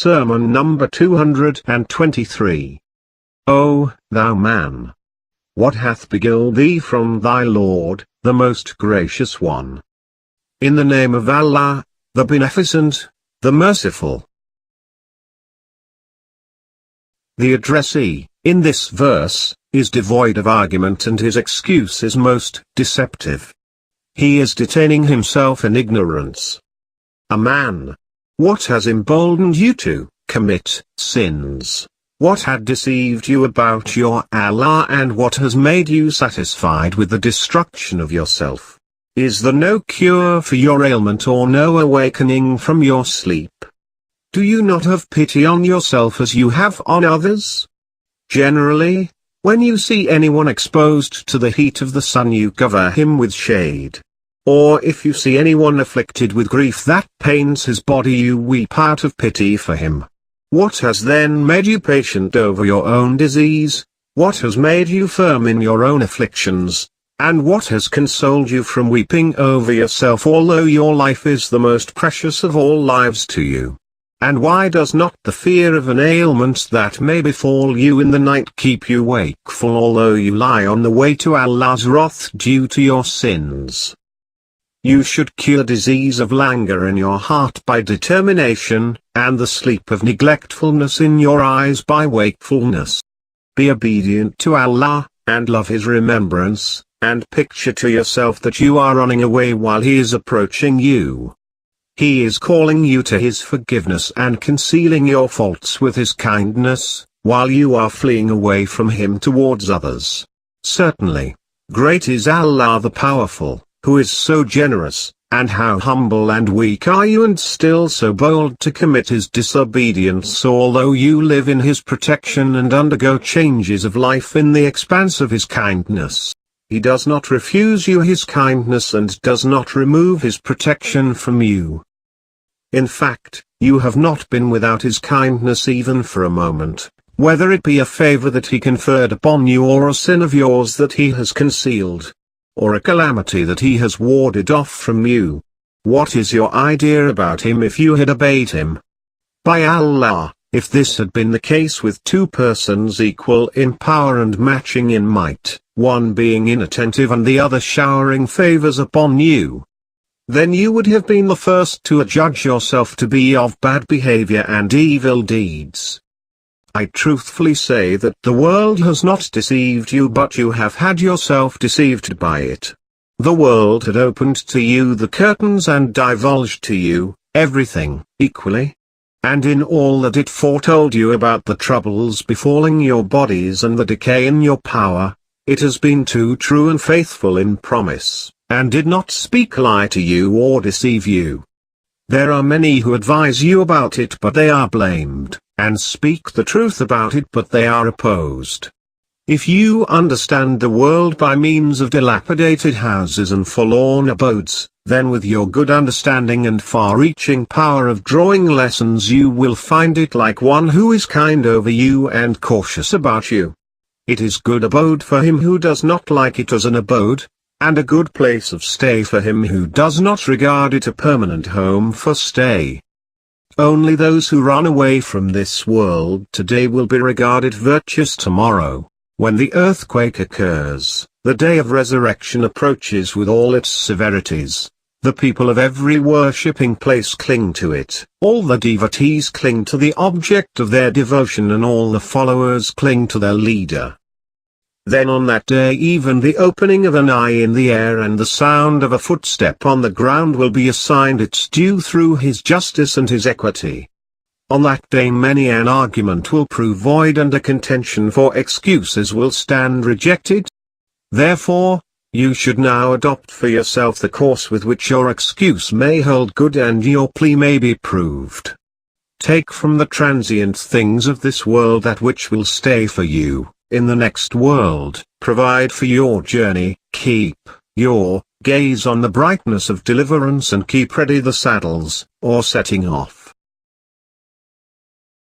Sermon number 223. O thou man! What hath beguiled thee from thy Lord, the most gracious one? In the name of Allah, the Beneficent, the Merciful. The addressee, in this verse, is devoid of argument and his excuse is most deceptive. He is detaining himself in ignorance. A man! What has emboldened you to commit sins? What had deceived you about your Allah, and what has made you satisfied with the destruction of yourself? Is there no cure for your ailment or no awakening from your sleep? Do you not have pity on yourself as you have on others? Generally, when you see anyone exposed to the heat of the sun, you cover him with shade. Or if you see anyone afflicted with grief that pains his body, you weep out of pity for him. What has then made you patient over your own disease? What has made you firm in your own afflictions? And what has consoled you from weeping over yourself, although your life is the most precious of all lives to you? And why does not the fear of an ailment that may befall you in the night keep you wakeful, although you lie on the way to Allah's wrath due to your sins? You should cure disease of languor in your heart by determination, and the sleep of neglectfulness in your eyes by wakefulness. Be obedient to Allah, and love His remembrance, and picture to yourself that you are running away while He is approaching you. He is calling you to His forgiveness and concealing your faults with His kindness, while you are fleeing away from Him towards others. Certainly, great is Allah the Powerful, who is so generous, and how humble and weak are you, and still so bold to commit His disobedience, although you live in His protection and undergo changes of life in the expanse of His kindness. He does not refuse you His kindness and does not remove His protection from you. In fact, you have not been without His kindness even for a moment, whether it be a favor that He conferred upon you or a sin of yours that He has concealed, or a calamity that He has warded off from you. What is your idea about Him if you had obeyed Him? By Allah, if this had been the case with two persons equal in power and matching in might, one being inattentive and the other showering favors upon you, then you would have been the first to adjudge yourself to be of bad behavior and evil deeds. I truthfully say that the world has not deceived you, but you have had yourself deceived by it. The world had opened to you the curtains and divulged to you everything equally. And in all that it foretold you about the troubles befalling your bodies and the decay in your power, it has been too true and faithful in promise, and did not speak a lie to you or deceive you. There are many who advise you about it, but they are blamed, and speak the truth about it, but they are opposed. If you understand the world by means of dilapidated houses and forlorn abodes, then with your good understanding and far-reaching power of drawing lessons you will find it like one who is kind over you and cautious about you. It is good abode for him who does not like it as an abode, and a good place of stay for him who does not regard it a permanent home for stay. Only those who run away from this world today will be regarded virtuous tomorrow, when the earthquake occurs, the day of resurrection approaches with all its severities. The people of every worshipping place cling to it, all the devotees cling to the object of their devotion, and all the followers cling to their leader. Then on that day even the opening of an eye in the air and the sound of a footstep on the ground will be assigned its due through His justice and His equity. On that day many an argument will prove void and a contention for excuses will stand rejected. Therefore, you should now adopt for yourself the course with which your excuse may hold good and your plea may be proved. Take from the transient things of this world that which will stay for you in the next world, provide for your journey, keep your gaze on the brightness of deliverance and keep ready the saddles, or setting off.